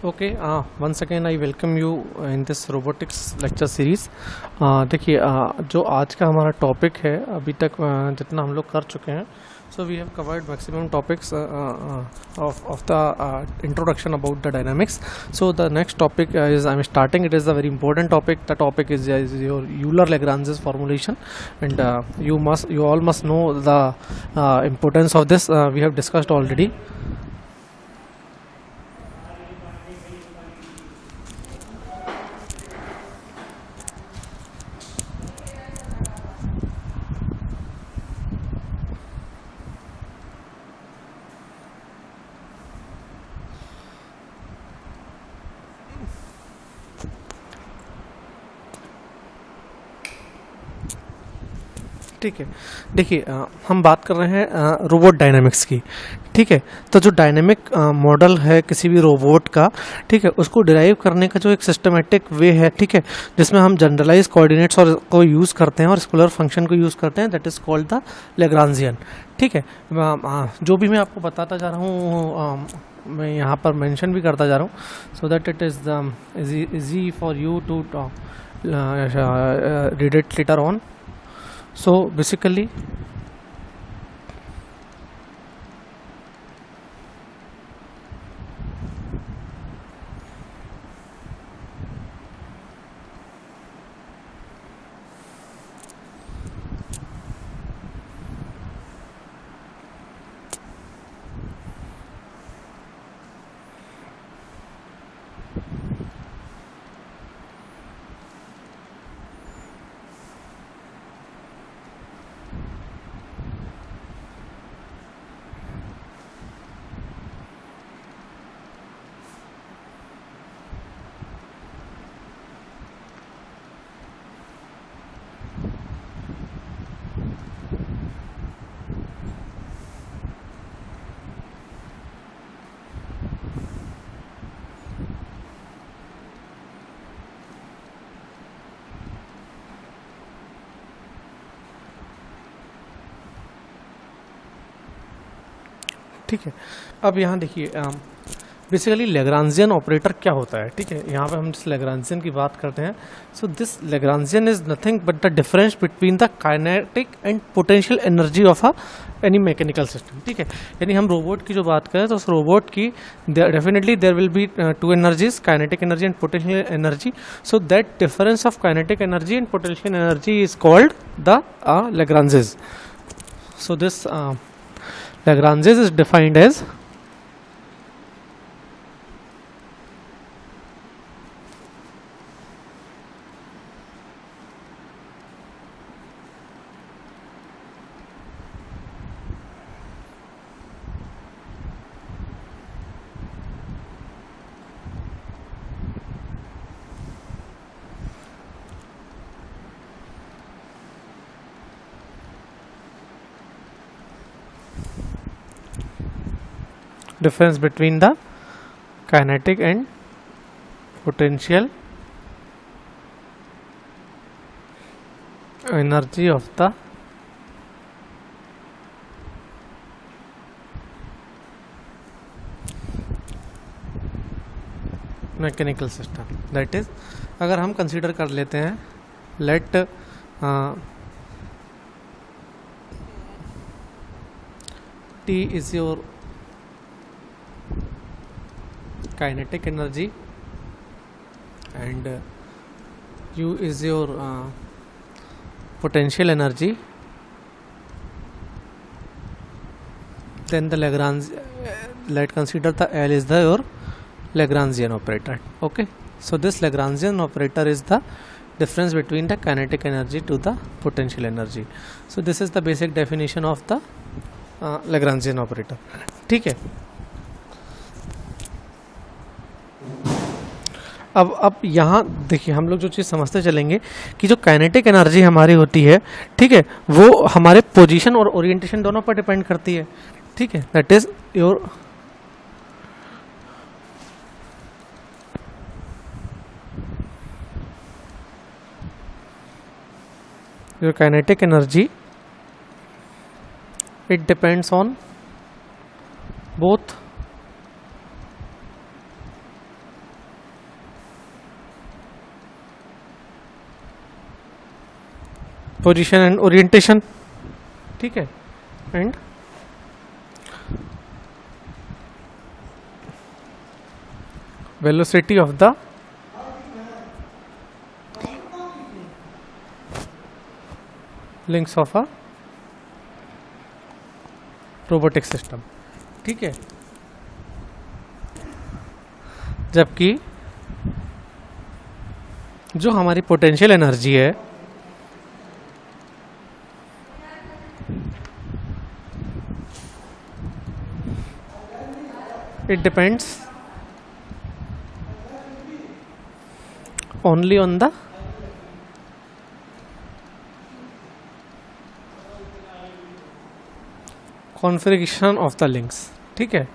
Okay, once again I welcome you in this robotics lecture series. देखिए जो आज का हमारा टॉपिक है अभी तक जितना हम लोग कर चुके हैं, so we have covered maximum topics of the introduction about the dynamics. So the next topic is I'm starting. It is a very important topic. The topic is your Euler-Lagrange's formulation, and you all must know the importance of this. We have discussed already. ठीक है, देखिए हम बात कर रहे हैं robot dynamics की। ठीक है, तो जो डायनामिक मॉडल है किसी भी रोबोट का, ठीक है, उसको डिराइव करने का जो एक सिस्टमेटिक वे है, ठीक है, जिसमें हम जनरलाइज कोऑर्डिनेट्स और को यूज़ करते हैं और स्केलर फंक्शन को यूज़ करते हैं, that is called the Lagrangian. ठीक है, जो भी मैं आपको बताता जा रहा हूँ मैं यहाँ पर मेंशन भी करता जा रहा हूँ, so that it is easy for you to read it later on. So basically ठीक है, अब यहाँ देखिए बेसिकली लैग्रांजियन ऑपरेटर क्या होता है। ठीक है, यहाँ पे हम जिस लैग्रांजियन की बात करते हैं, so this Lagrangian is nothing but the difference between the kinetic and potential energy of a any mechanical system. ठीक है, यानी हम रोबोट की जो बात करें तो उस रोबोट की definitely there will be two energies, kinetic energy and potential energy. So that difference of kinetic energy and potential energy is called the Lagrange's. So this Lagrange's is defined as difference between the kinetic and potential energy of the mechanical system. That is, अगर हम consider कर लेते हैं, let T is your kinetic energy and u is your potential energy, then the Lagrange, let's consider the L is the your Lagrangian operator. Okay, so this Lagrangian operator is the difference between the kinetic energy to the potential energy. So this is the basic definition of the Lagrangian operator. ठीक है, अब यहाँ देखिए हम लोग जो चीज़ समझते चलेंगे कि जो काइनेटिक एनर्जी हमारी होती है, ठीक है, वो हमारे पोजीशन और ओरिएंटेशन दोनों पर डिपेंड करती है। ठीक है, that is your kinetic energy, it depends on both position and orientation, ठीक है, and velocity of the links of a robotic system, ठीक है। जबकि जो हमारी पोटेंशियल एनर्जी है it depends only on the configuration of the links, ठीक है।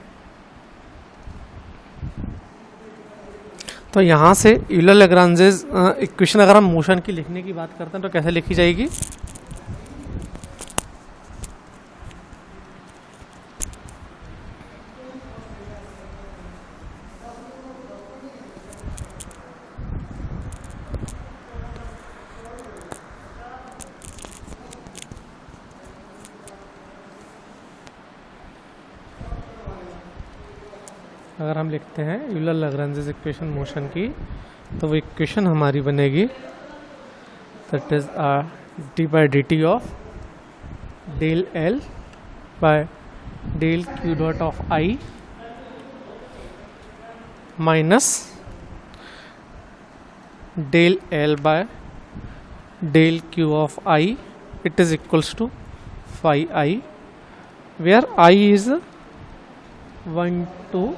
तो यहाँ से यूलर-लैग्रांजेस इक्वेशन अगर हम मोशन की लिखने की बात करते हैं तो कैसे लिखी जाएगी? अगर हम लिखते हैं यूलर-लैग्रांजेस इक्वेशन मोशन की, तो वो इक्वेशन हमारी बनेगी that is D by D T of del L by del Q dot of I minus del L by del Q of I, it is equals to phi I, where I is 1 to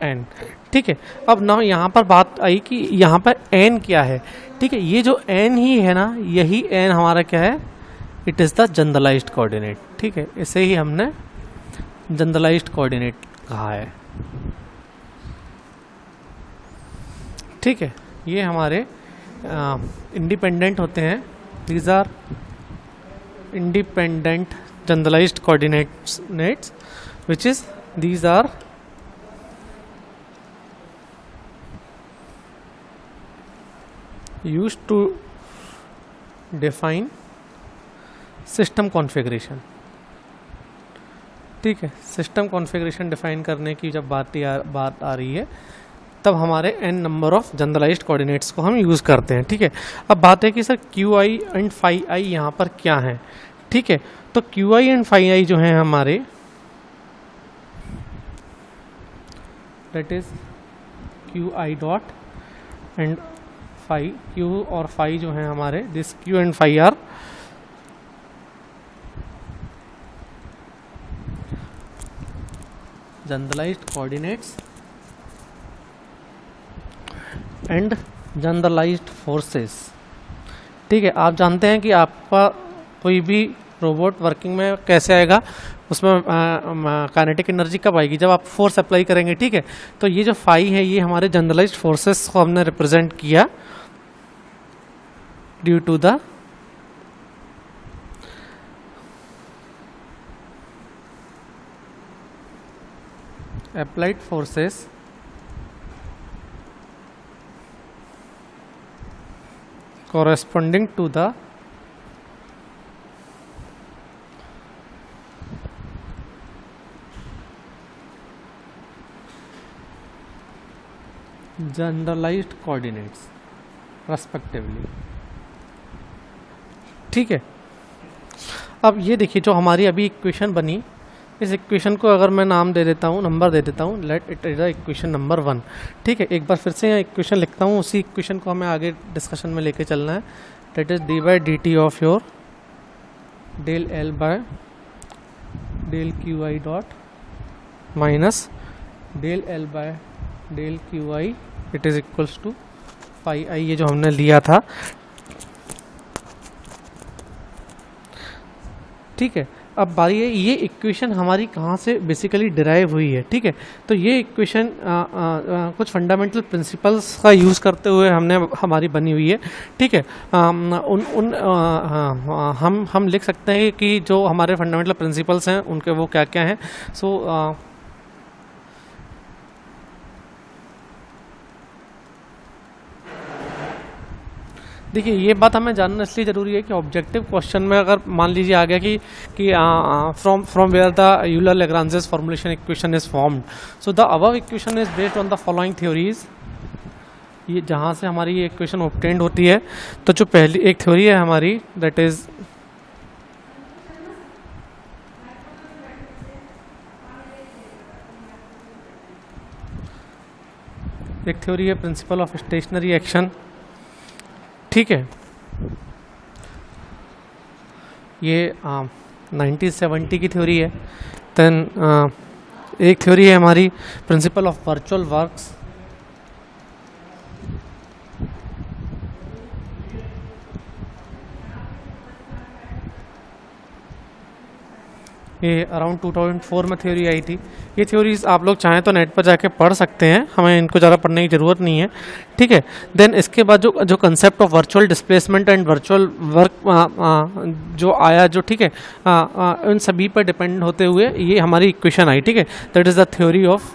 n, ठीक है। अब ना यहाँ पर बात आई कि यहाँ पर n क्या है, ठीक है। ये जो n ही है ना, यही n हमारा क्या है? It is the generalized coordinate, ठीक है। इसे ही हमने जनरलाइज्ड कोऑर्डिनेट कहा है, ठीक है। ये हमारे इंडिपेंडेंट होते हैं, these are independent generalized coordinates which is these are used to define system configuration, ठीक है। सिस्टम कॉन्फ़िगरेशन डिफाइन करने की जब बात आ रही है, तब हमारे n number of generalized coordinates को हम यूज़ करते हैं, ठीक है। अब बात है कि sir q i and phi i यहाँ पर क्या है, ठीक है। तो q i and phi i जो हैं हमारे, that is q i dot and phi, q और फाई जो है हमारे, this q and phi are generalised coordinates and generalised forces, ठीक है। आप जानते हैं कि आपका कोई भी रोबोट वर्किंग में कैसे आएगा, उसमें काइनेटिक एनर्जी कब आएगी? जब आप फोर्स अप्लाई करेंगे, ठीक है। तो ये जो फाई है, ये हमारे जनरलाइज्ड फोर्सेस को हमने रिप्रेजेंट किया due to the applied forces corresponding to the generalized coordinates respectively, ठीक है। अब ये देखिए जो हमारी अभी इक्वेशन बनी, इस इक्वेशन को अगर मैं नाम दे देता हूँ, नंबर दे देता हूँ, let it is the equation number 1, ठीक है। एक बार फिर से यहाँ इक्वेशन लिखता हूँ, उसी इक्वेशन को हमें आगे डिस्कशन में लेके चलना है। That is D by D T of your del L by del q i dot minus del L by del q i, it is equals to phi i, ये जो हमने लिया था, ठीक है। अब बारी है, ये इक्वेशन हमारी कहाँ से बेसिकली डिराइव हुई है, ठीक है। तो ये इक्वेशन कुछ फंडामेंटल प्रिंसिपल्स का यूज़ करते हुए हमारी बनी हुई है, ठीक है। हम लिख सकते हैं कि जो हमारे फंडामेंटल प्रिंसिपल्स हैं उनके वो क्या क्या हैं। सो देखिए ये बात हमें जानना इसलिए ज़रूरी है कि ऑब्जेक्टिव क्वेश्चन में अगर मान लीजिए आ गया कि from where the Euler Lagrange's formulation equation is formed, so the above equation is based on the following theories. ये जहाँ से हमारी ये इक्वेशन ऑब्टेन्ड होती है, तो जो पहली एक थ्योरी है हमारी, दैट इज एक थ्योरी है प्रिंसिपल ऑफ स्टेशनरी एक्शन। ठीक है, ये 1970 की थ्योरी है। देन एक थ्योरी है हमारी प्रिंसिपल ऑफ वर्चुअल वर्क्स। ये अराउंड 2004 में थ्योरी आई थी। ये थ्योरीज आप लोग चाहें तो नेट पर जाके पढ़ सकते हैं, हमें इनको ज़्यादा पढ़ने की ज़रूरत नहीं है। ठीक है, देन इसके बाद जो concept of virtual displacement and virtual work जो आया, जो ठीक है इन सभी पर डिपेंड होते हुए ये हमारी इक्वेशन आई। ठीक है, that is the theory of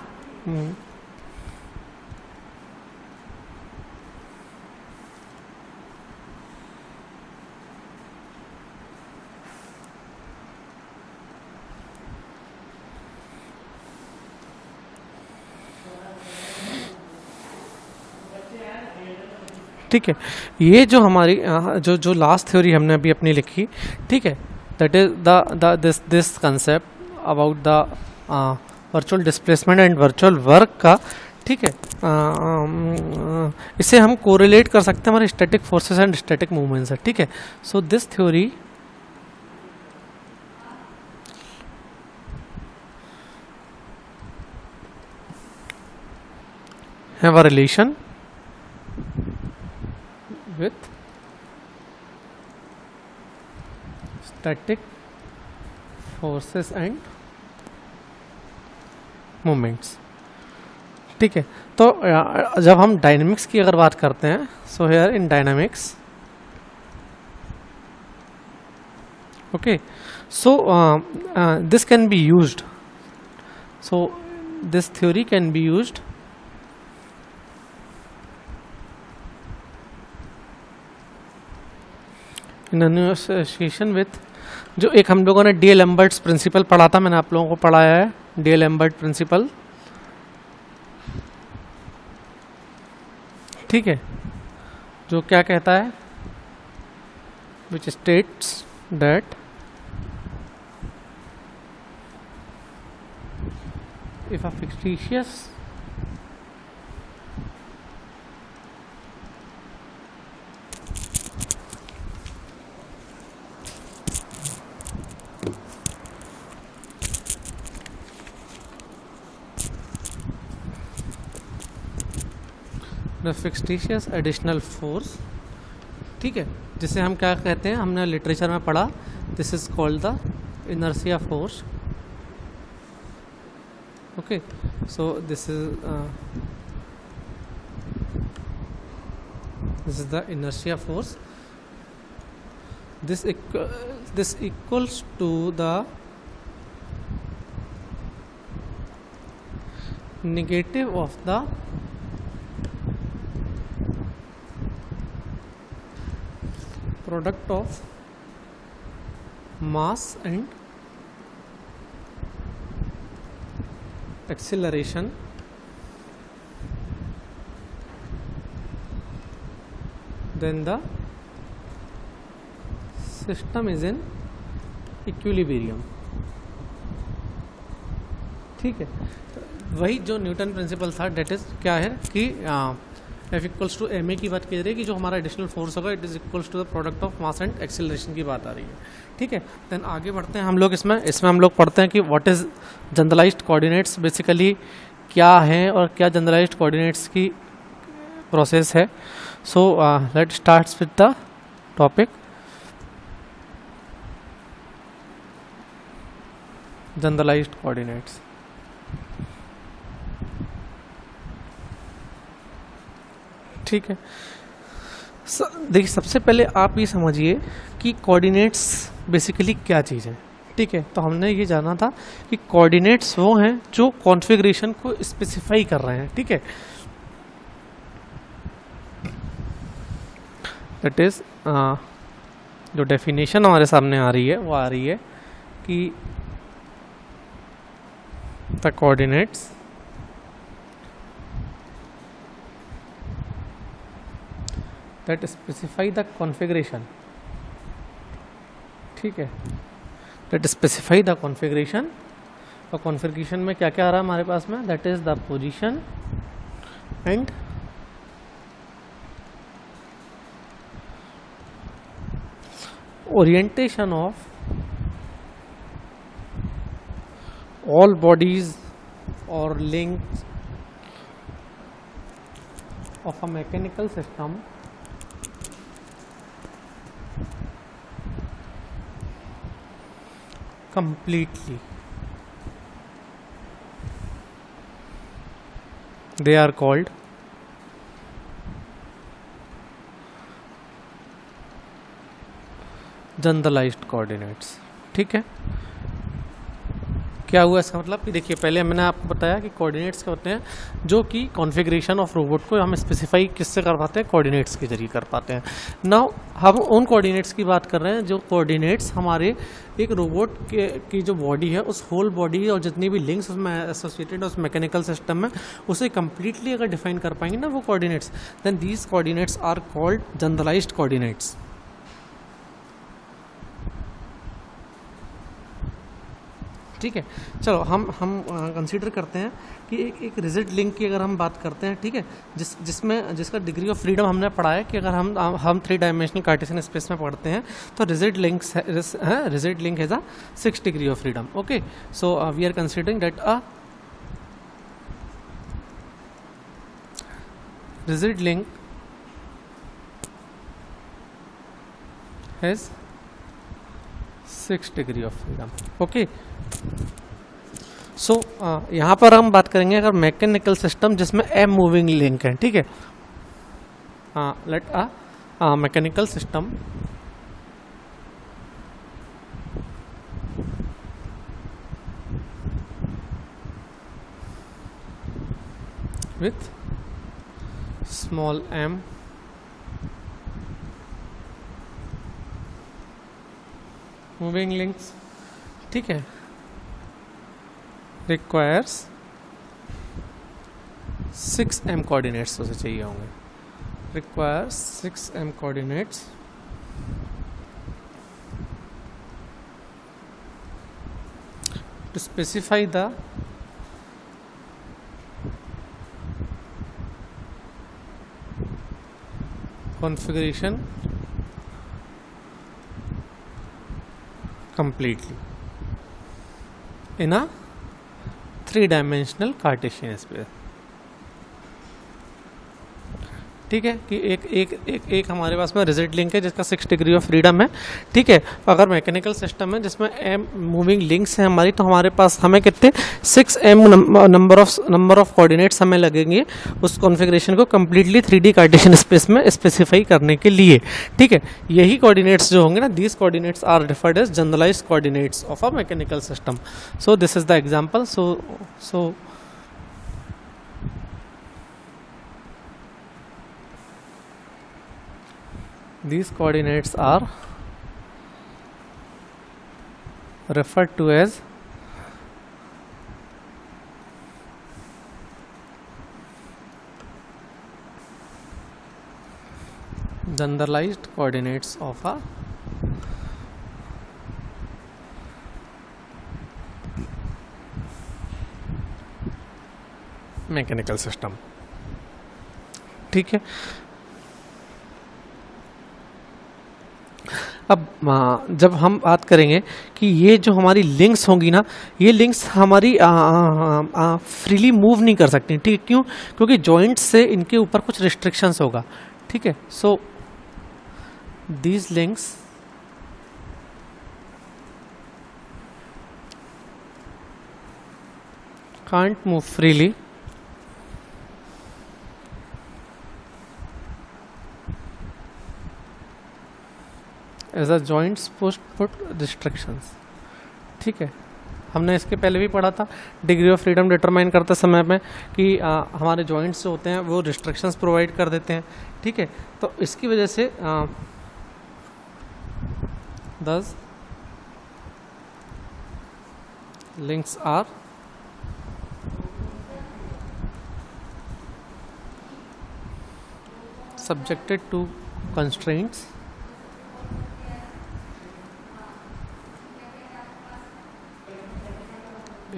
ठीक है। ये जो हमारी जो लास्ट थ्योरी हमने अभी अपनी लिखी, ठीक है, that is this concept about the virtual displacement and virtual work का। ठीक है, इसे हम कोरिलेट कर सकते हैं हमारे static forces and static movements है। ठीक है, so this theory have a relation with static forces and movements। ठीक है, तो जब हम डायनेमिक्स की अगर बात करते हैं, so here in dynamics, okay, so this can be used, so this theory can be used in association with, जो एक हम लोगों ने डी एलम्बर्ट्स प्रिंसिपल पढ़ा था, मैंने आप लोगों को पढ़ाया है डी एलम्बर्ट प्रिंसिपल। ठीक है, जो क्या कहता है, which states that if a fictitious fictitious additional force, ठीक है, जिसे हम क्या कहते हैं, हमने लिटरेचर में पढ़ा, this is called the inertia force. Okay, so this is the inertia force. This equals to the negative of the product of mass and acceleration then the system is in equilibrium। ठीक है, वही जो Newton principle था, that is क्या है कि F equals to M A की बात की रही है कि जो हमारा एडिशनल फोर्स होगा it is equals to the product of mass and acceleration की बात आ रही है। ठीक है, देन आगे बढ़ते हैं हम लोग इसमें हम लोग पढ़ते हैं कि what is generalized coordinates, basically क्या है और क्या जनरलाइज्ड कोऑर्डिनेट्स की प्रोसेस है। So let starts with the topic generalized coordinates. ठीक है, देखिए सबसे पहले आप ये समझिए कि कोऑर्डिनेट्स बेसिकली क्या चीज़ है। ठीक है, तो हमने ये जाना था कि कोऑर्डिनेट्स वो हैं जो कॉन्फ़िगरेशन को स्पेसिफाई कर रहे हैं। ठीक है, दैट इज जो डेफिनेशन हमारे सामने आ रही है वो आ रही है कि the coordinates that specify the configuration, ठीक है, दैट स्पेसिफाई द कॉन्फ़िगरेशन। और कॉन्फ़िगरेशन में क्या क्या आ रहा है हमारे पास में, that is the position and orientation of all bodies or links of a mechanical system completely. They are called generalized coordinates, ठीक है। क्या हुआ इसका मतलब कि देखिए पहले मैंने आपको बताया कि कोऑर्डिनेट्स क्या होते हैं, जो कि कॉन्फ़िगरेशन ऑफ रोबोट को हम स्पेसिफाई किससे कर पाते हैं, कोऑर्डिनेट्स के जरिए कर पाते हैं। नाउ हम उन कोऑर्डिनेट्स की बात कर रहे हैं जो कोऑर्डिनेट्स हमारे एक रोबोट की जो बॉडी है उस होल बॉडी और जितनी भी लिंक्स उसमें एसोसिएटेड उस मैकेनिकल सिस्टम में उसे कंप्लीटली अगर डिफाइन कर पाएंगे ना वो coordinates, then these coordinates are called generalized coordinates. ठीक है, चलो हम कंसीडर करते हैं कि एक रिजिड लिंक की अगर हम बात करते हैं, ठीक है, जिसका डिग्री ऑफ फ्रीडम हमने पढ़ा है कि अगर हम 3 डायमेंशनल कार्टेशियन स्पेस में पढ़ते हैं तो rigid link has a 6 degree of freedom. Okay, so we are considering that a rigid link has 6 degree of freedom. Okay, so यहाँ पर हम बात करेंगे अगर मैकेनिकल सिस्टम जिसमें एम मूविंग लिंक है, ठीक है, let a mechanical system with small m moving links, ठीक है, रिक्वायर्स 6m कोऑर्डिनेट्स उसे चाहिए होंगे, requires 6m coordinates to specify the configuration completely in a 3-dimensional Cartesian space। ठीक है कि एक हमारे पास में रिजिड लिंक है जिसका 6 डिग्री ऑफ फ्रीडम है, ठीक है। अगर मैकेनिकल सिस्टम है जिसमें m मूविंग लिंक्स हैं हमारी, तो हमारे पास हमें कितने 6m नंबर ऑफ कोऑर्डिनेट्स हमें लगेंगे उस कॉन्फ़िगरेशन को कम्प्लीटली 3D कार्टेशियन स्पेस में स्पेसिफाई करने के लिए, ठीक है। यही कोऑर्डिनेट्स जो होंगे ना, these coordinates are referred as generalized coordinates of a mechanical system. So this is the example. So these coordinates are referred to as generalized coordinates of a mechanical system, ठीक है। अब जब हम बात करेंगे कि ये जो हमारी लिंक्स होंगी ना, ये लिंक्स हमारी फ्रीली मूव नहीं कर सकती, ठीक है। क्यों? क्योंकि जॉइंट्स से इनके ऊपर कुछ रिस्ट्रिक्शंस होगा, ठीक है। So these links can't move freely as a joints put restrictions, ठीक है। हमने इसके पहले भी पढ़ा था डिग्री ऑफ फ्रीडम डिटरमाइन करते समय में कि हमारे जॉइंट्स जो होते हैं वो रिस्ट्रिक्शंस प्रोवाइड कर देते हैं, ठीक है। तो इसकी वजह से thus links are subjected to constraints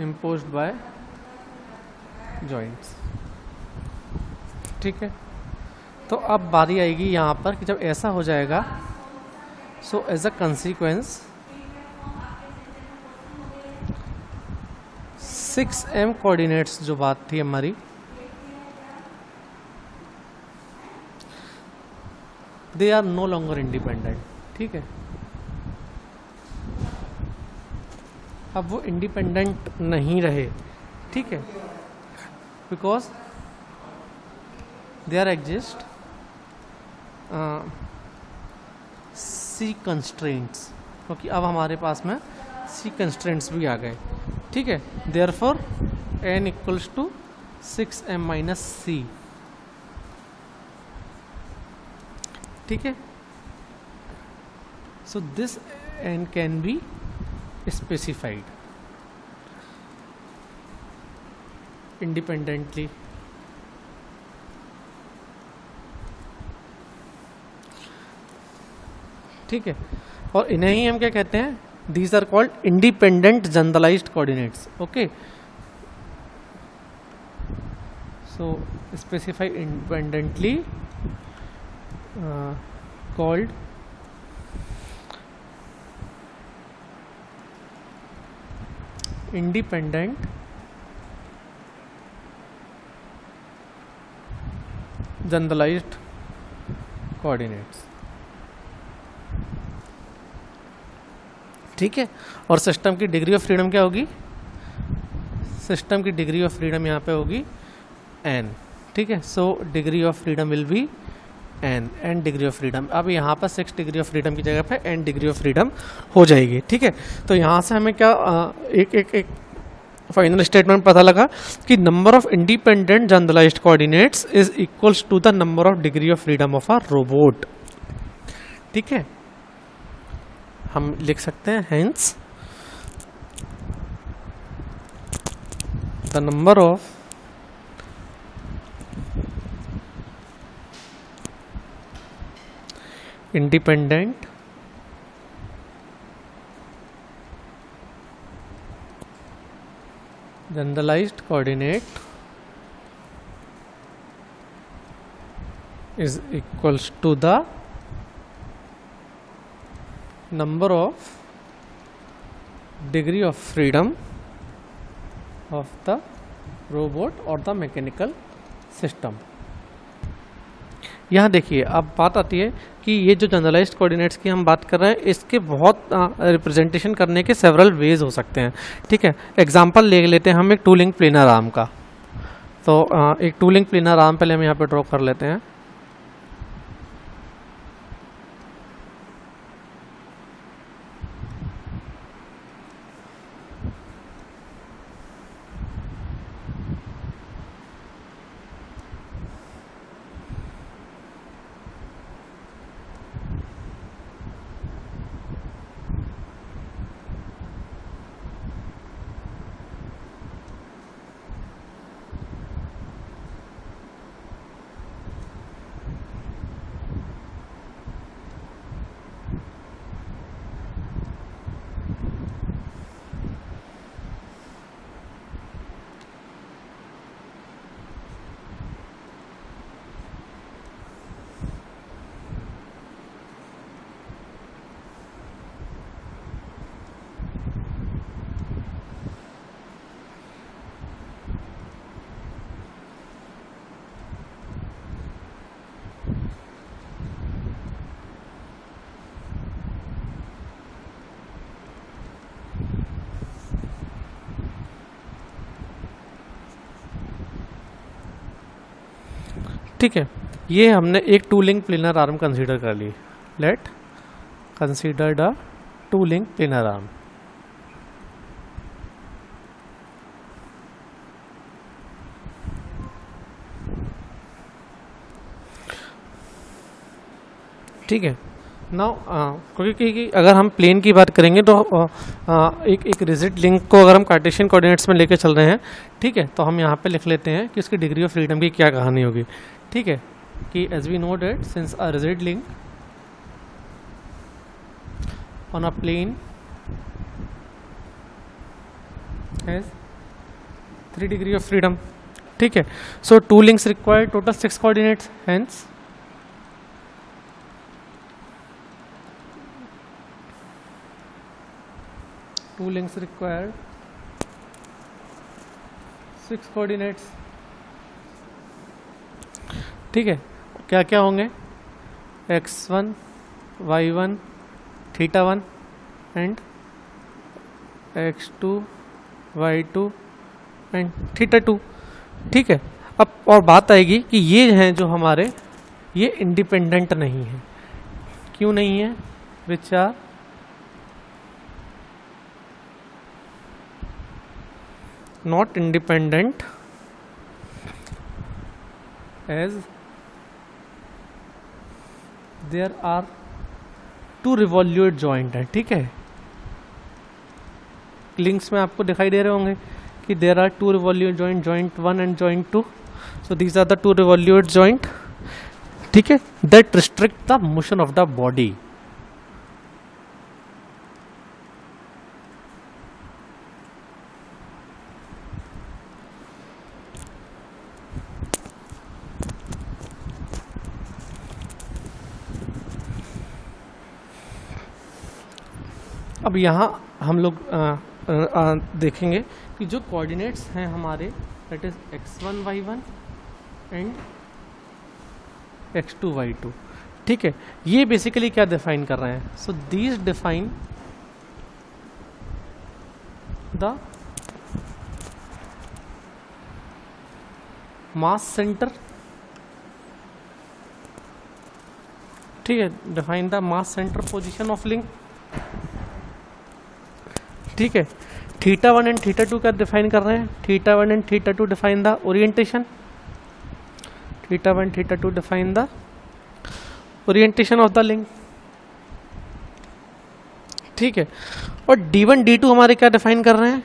imposed by joints, ठीक है। तो अब बारी आएगी यहाँ पर कि जब ऐसा हो जाएगा, so as a consequence 6m coordinates जो बात थी हमारी, they are no longer independent, ठीक है। अब वो इंडिपेंडेंट नहीं रहे, ठीक है, because they are exist see constraints, क्योंकि अब हमारे पास में सी कंस्ट्रेंट्स भी आ गए, ठीक है। Therefore n equals to 6m minus c, ठीक है। So this n can be specified independently, ठीक है। और इन्हें ही हम क्या कहते हैं, these are called independent generalized coordinates, okay। so specify independently called independent generalized coordinates, ठीक है। और सिस्टम की डिग्री ऑफ फ्रीडम क्या होगी, सिस्टम की डिग्री ऑफ फ्रीडम यहाँ पे होगी n, ठीक है। So degree of freedom will be n degree of freedom. अब यहाँ पर 6 डिग्री ऑफ फ्रीडम की जगह पे n डिग्री ऑफ फ्रीडम हो जाएगी, ठीक है। तो यहाँ से हमें क्या एक फाइनल स्टेटमेंट पता लगा कि number of independent generalized coordinates is equals to the number of degree of freedom of a robot, ठीक है। हम लिख सकते हैं hence the number of independent generalized coordinate is equals to the number of degree of freedom of the robot or the mechanical system। यहाँ देखिए अब बात आती है कि ये जो जनरलाइज्ड कोऑर्डिनेट्स की हम बात कर रहे हैं, इसके बहुत रिप्रेजेंटेशन करने के सेवरल वेज हो सकते हैं, ठीक है। एग्जांपल ले लेते हैं हम एक टू लिंक प्लेनर आर्म का। तो एक टू लिंक प्लेनर आर्म पहले हम यहाँ पे ड्रॉ कर लेते हैं। ठीक है, ये हमने एक two link planar arm consider कर ली। Let consider the two link planar arm. ठीक है। नाउ क्योंकि अगर हम प्लेन की बात करेंगे तो एक रिजिड लिंक को अगर हम कार्टेशियन कोऑर्डिनेट्स में लेके चल रहे हैं, ठीक है, तो हम यहाँ पे लिख लेते हैं कि उसकी डिग्री ऑफ फ्रीडम की क्या कहानी होगी। ठीक है, कि as we know that since a rigid link on a plane has 3 degree of freedom. ठीक है, so 2 links require total 6 coordinates, hence two links required 6 coordinates। ठीक है, क्या क्या होंगे, x1 y1 θ1 and x2 y2 and θ2। ठीक है, अब और बात आएगी कि ये हैं जो हमारे, ये इंडिपेंडेंट नहीं है। क्यों नहीं है? Which are not independent as there are 2 revolute joint है। ठीक है, लिंक्स में आपको दिखाई दे रहे होंगे कि there are 2 revolute joint, joint 1 and joint 2, so these are the 2 revolute joint। ठीक है, that restrict the motion of the body। अब यहाँ हम लोग देखेंगे कि जो कोऑर्डिनेट्स हैं हमारे, that is x1 y1 and x2 y2। ठीक है, ये बेसिकली क्या डिफाइन कर रहे हैं? So these define the mass centre. ठीक है, define the mass centre position of link. ठीक है, θ1 एंड θ2 का डिफाइन कर रहे हैं, θ1 and θ2 define the orientation, θ1 θ2 define the orientation of the link. ठीक है, और d1 d2 हमारे क्या डिफाइन कर रहे हैं?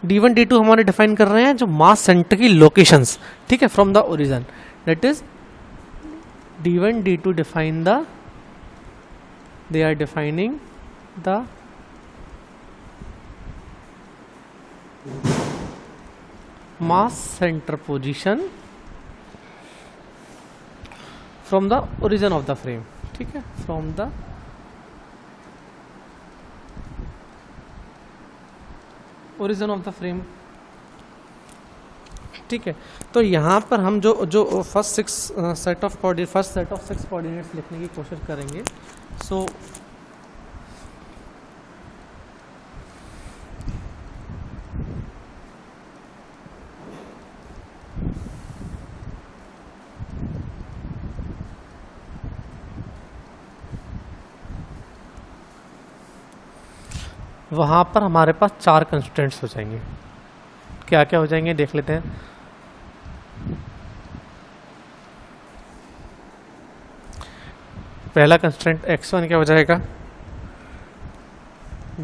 d1 d2 हमारे डिफाइन कर रहे हैं जो मास सेंटर की लोकेशंस। ठीक है, from the origin, that is d1 d2 define the, they are defining the mass center position from the origin of the frame। ठीक है, from the origin of the frame। ठीक है, तो यहाँ पर हम जो first set of six coordinates लिखने की कोशिश करेंगे। सो वहाँ पर हमारे पास 4 कंस्ट्रेंट्स हो जाएंगे। क्या क्या हो जाएंगे देख लेते हैं। पहला कंस्ट्रेंट x1 क्या हो जाएगा?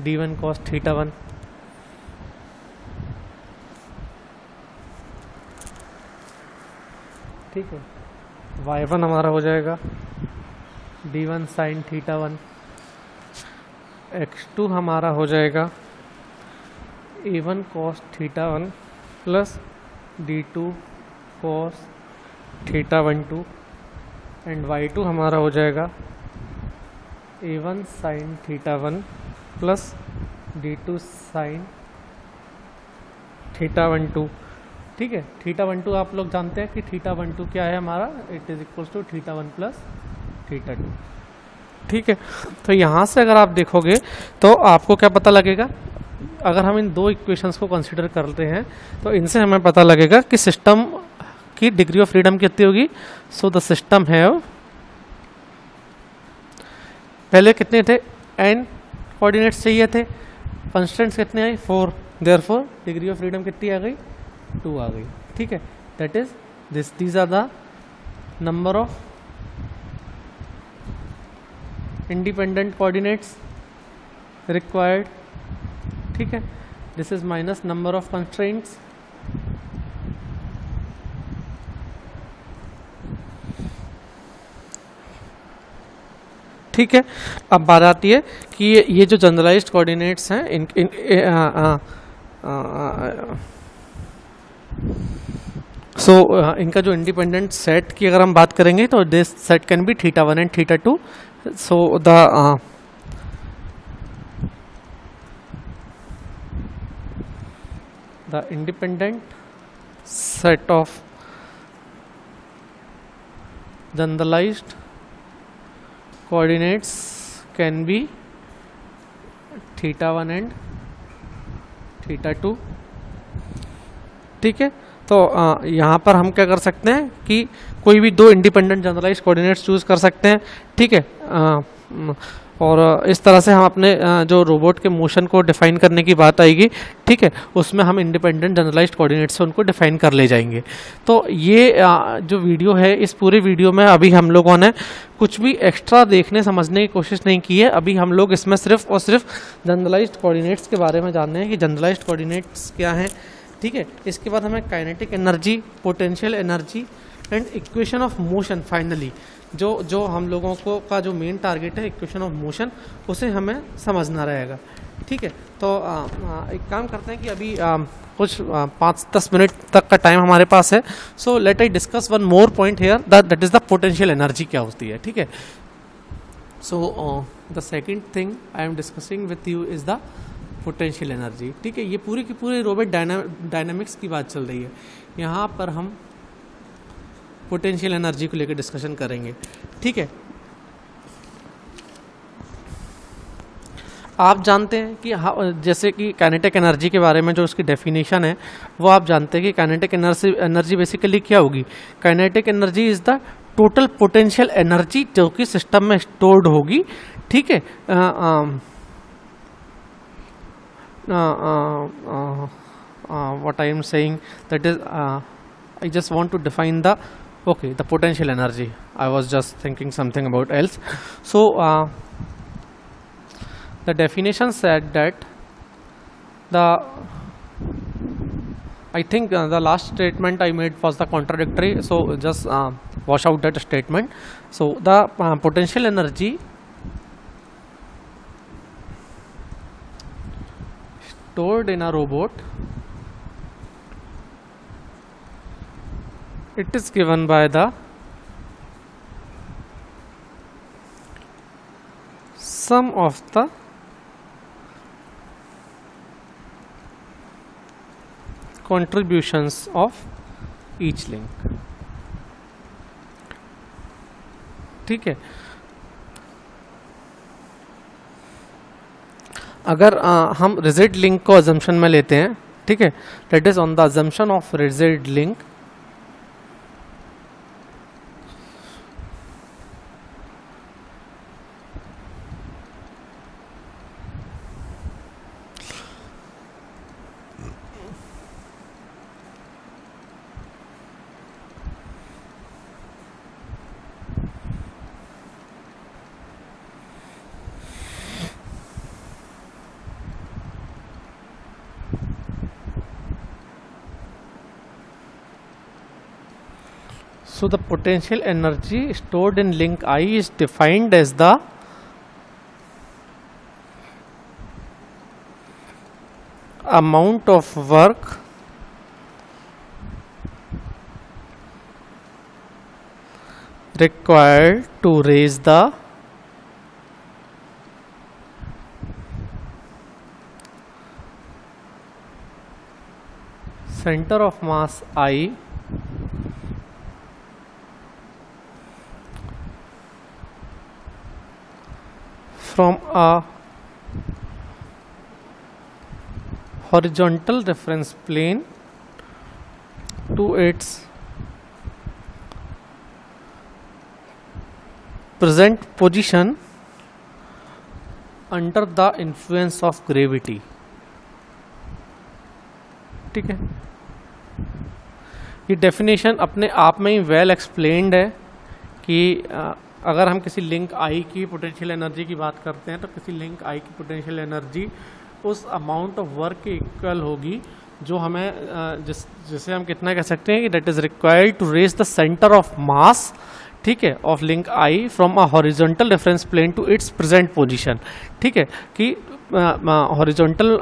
d1 cos θ1 ठीक है, y1 हमारा हो जाएगा d1 sin θ1, x2 हमारा हो जाएगा a1 cos θ1 plus d2 cos θ12 and y2 हमारा हो जाएगा a1 sin θ1 plus d2 sin θ12। ठीक है, θ12 आप लोग जानते हैं कि θ12 क्या है हमारा, it is equals to θ1 plus θ2। ठीक है, तो यहाँ से अगर आप देखोगे तो आपको क्या पता लगेगा, अगर हम इन 2 इक्वेशंस को कंसीडर करते हैं तो इनसे हमें पता लगेगा कि सिस्टम की डिग्री ऑफ फ्रीडम कितनी होगी। सो द सिस्टम हैव, पहले कितने थे, n कोऑर्डिनेट्स चाहिए थे, कंस्ट्रेंट्स कितने आए 4, देयरफॉर डिग्री ऑफ फ्रीडम कितनी आ गई 2 आ गई। ठीक है, that is this, these are the number of independent coordinates required, ठीक है, this is minus number of constraints, ठीक है। अब बात आती है कि ये जो जनरलाइज्ड कोऑर्डिनेट्स हैं इनका जो इंडिपेंडेंट सेट की अगर हम बात करेंगे तो this set can be θ1 and θ2। So the independent set of generalised coordinates can be θ1 and θ2, ठीक है। तो यहाँ पर हम क्या कर सकते हैं कि कोई भी दो इंडिपेंडेंट जनरलाइज्ड कोऑर्डिनेट्स चूज कर सकते हैं, ठीक है। और इस तरह से हम अपने जो रोबोट के मोशन को डिफाइन करने की बात आएगी, ठीक है, उसमें हम इंडिपेंडेंट जनरलाइज्ड कोऑर्डिनेट्स से उनको डिफाइन कर ले जाएंगे। तो ये जो वीडियो है, इस पूरे वीडियो में अभी हम लोगों ने कुछ भी एक्स्ट्रा देखने समझने की कोशिश नहीं की है। अभी हम लोग इसमें सिर्फ और सिर्फ जनरलाइज्ड कोऑर्डिनेट्स के बारे में जानते हैं कि जनरलाइज्ड कोऑर्डिनेट्स क्या हैं, ठीक है। इसके बाद हमें kinetic energy, potential energy and equation of motion, finally जो हम लोगों को का जो मेन टारगेट है इक्वेशन ऑफ मोशन, उसे हमें समझना रहेगा, ठीक है। तो एक काम करते हैं कि अभी कुछ 5-10 मिनट तक का टाइम हमारे पास है। So late I discuss one more point here, that is the potential energy क्या होती है, ठीक है। So the second thing I am discussing with you is the potential energy, ठीक है। ये पूरी की पूरी रोबोट डायनामिक्स की बात चल रही है। यहाँ पर हम पोटेंशियल एनर्जी को लेकर डिस्कशन करेंगे, ठीक है। आप जानते हैं कि जैसे कि काइनेटिक एनर्जी के बारे में जो उसकी डेफिनेशन है वो आप जानते हैं कि काइनेटिक एनर्जी बेसिकली क्या होगी। Kinetic energy is the total potential energy जो कि सिस्टम में स्टोर्ड होगी, ठीक है। what I am saying, that is I just want to define the the potential energy. I was just thinking something about else. So the definition said that I think the last statement I made was the contradictory, so just wash out that statement. So the potential energy stored in a robot, it is given by the sum of the contributions of each link, ठीक है। अगर हम rigid link को assumption में लेते हैं, ठीक है, that is on the assumption of rigid link, so the potential energy stored in link I is defined as the amount of work required to raise the center of mass I from a horizontal reference plane to its present position under the influence of gravity, ठीक है। ये definition अपने आप में ही well explained है कि अगर हम किसी लिंक आई की पोटेंशियल एनर्जी की बात करते हैं तो किसी लिंक आई की पोटेंशियल एनर्जी उस अमाउंट ऑफ वर्क के इक्वल होगी जो हमें जिसे हम कितना कह सकते हैं कि that is required to raise the centre of mass, ठीक है, of link I from a horizontal reference plane to its present position. ठीक है, कि हॉरिजॉन्टल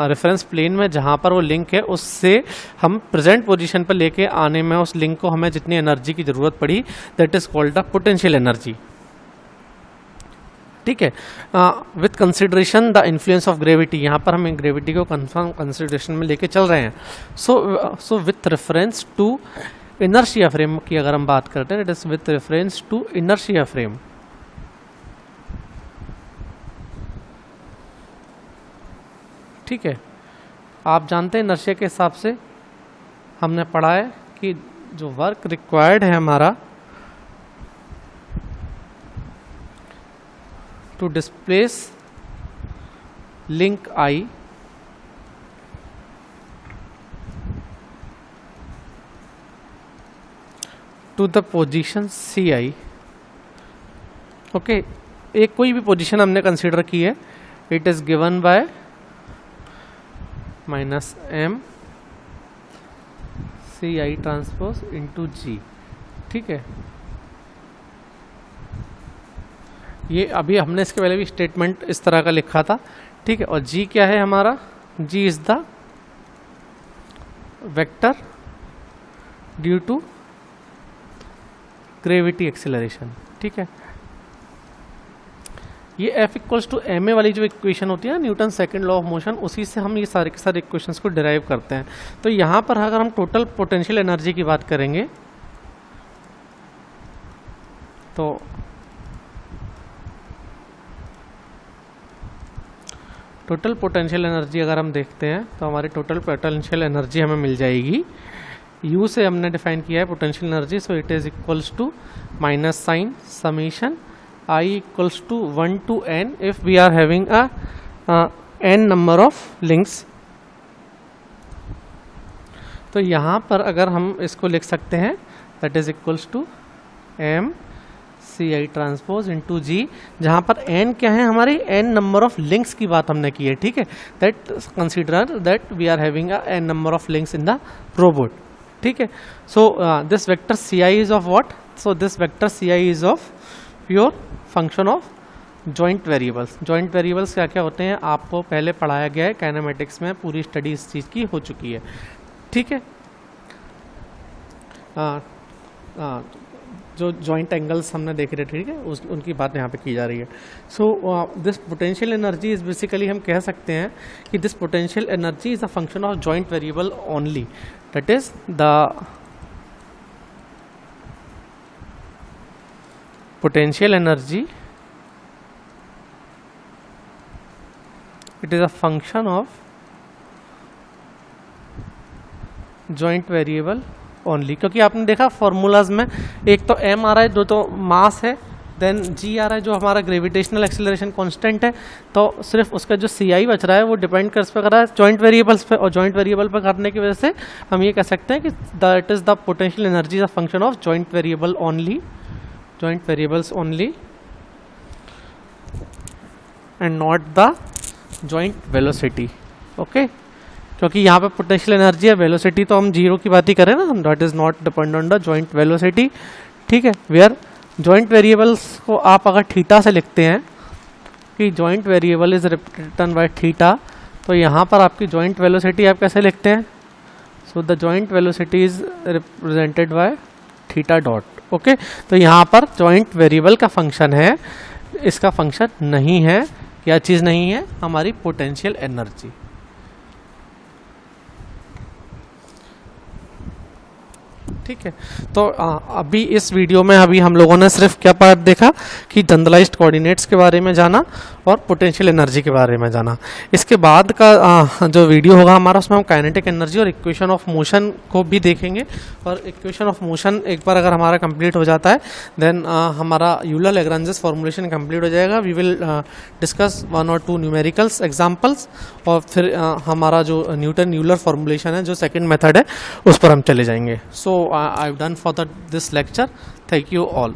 रेफरेंस प्लेन में जहाँ पर वो लिंक है उससे हम प्रेजेंट पोजीशन पर लेके आने में उस लिंक को हमें जितनी एनर्जी की ज़रूरत पड़ी that is called the potential energy. ठीक है, with consideration the influence of gravity, यहाँ पर हम ग्रेविटी को कंसिडरेशन में लेके चल रहे हैं। So with reference to inertia frame की अगर हम बात करते हैं, it is with reference to inertia frame. ठीक है, आप जानते हैं इनर्शिया के हिसाब से हमने पढ़ा है कि जो वर्क रिक्वायर्ड है हमारा to displace link i to the position c i. Okay, एक कोई भी पोजीशन हमने कंसीडर की है, it is given by minus m c i transpose into g. ठीक है, ये अभी हमने इसके पहले भी स्टेटमेंट इस तरह का लिखा था। ठीक है, और जी क्या है हमारा, जी is the vector due to gravity acceleration. ठीक है, ये F इक्वल्स टू एम ए वाली जो इक्वेशन होती है ना, Newton second law of motion, उसी से हम ये सारे के सारे इक्वेशंस को डिराइव करते हैं। तो यहाँ पर अगर हम टोटल पोटेंशियल एनर्जी की बात करेंगे तो टोटल पोटेंशियल एनर्जी अगर हम देखते हैं तो हमारी टोटल पोटेंशियल एनर्जी हमें मिल जाएगी, U से हमने डिफाइन किया है potential energy, so it is equals to minus sign summation I equals to 1 to n if we are having a n number of links। तो यहाँ पर अगर हम इसको लिख सकते हैं that is equals to m c i transpose into g, जहाँ पर n क्या है हमारी n नंबर ऑफ लिंक्स की बात हमने की है। ठीक है, that consider that we are having a n number of links in the robot. ठीक है, so this vector C I is of what, so this vector C I is of pure function of joint variables. Joint variables क्या क्या होते हैं आपको पहले पढ़ाया गया है, काइनेमेटिक्स में पूरी स्टडी इस चीज़ की हो चुकी है। ठीक है, जो जॉइंट एंगल्स हमने देखे थे, ठीक है, उनकी बात यहाँ पे की जा रही है। So this potential energy is basically हम कह सकते हैं कि this potential energy is a function of joint variable only, that is the potential energy, it is a function of joint variable only। क्योंकि आपने देखा फॉर्मूलाज में एक तो m आ रहा है, जो तो मास है, देन g आ रहा है जो हमारा ग्रेविटेशनल एक्सेलरेशन कांस्टेंट है, तो सिर्फ उसका जो ci बच रहा है वो डिपेंड कर रहा है जॉइंट वेरिएबल्स पे, और जॉइंट वेरिएबल पे करने की वजह से हम ये कह सकते हैं कि that is the potential energy is a function of joint variable only, joint variables only and not the joint velocity। Okay, क्योंकि यहाँ पे पोटेंशियल एनर्जी है, वेलोसिटी तो हम जीरो की बात ही करें ना, that is not depend on the joint velocity. ठीक है, वेयर जॉइंट वेरिएबल्स को आप अगर थीटा से लिखते हैं कि joint variable is represented by theta, तो यहाँ पर आपकी जॉइंट वेलोसिटी आप कैसे लिखते हैं, so the joint velocity is represented by theta dot. Okay, तो यहाँ पर जॉइंट वेरिएबल का फंक्शन है, इसका फंक्शन नहीं है, क्या चीज़ नहीं है, हमारी पोटेंशियल एनर्जी। ठीक है, तो अभी इस वीडियो में अभी हम लोगों ने सिर्फ क्या पार्ट देखा कि जनरलाइज्ड कोऑर्डिनेट्स के बारे में जाना और पोटेंशियल एनर्जी के बारे में जाना। इसके बाद का जो वीडियो होगा हमारा, उसमें हम काइनेटिक एनर्जी और इक्वेशन ऑफ मोशन को भी देखेंगे। और इक्वेशन ऑफ मोशन एक बार अगर हमारा कंप्लीट हो जाता है देन हमारा यूलर लैग्रेंज फॉर्मुलेशन कंप्लीट हो जाएगा। We will discuss 1 or 2 numericals examples, और फिर हमारा जो न्यूटन यूलर फॉर्मुलेशन है जो सेकेंड मेथड है उस पर हम चले जाएंगे। So I have done for this lecture. Thank you all.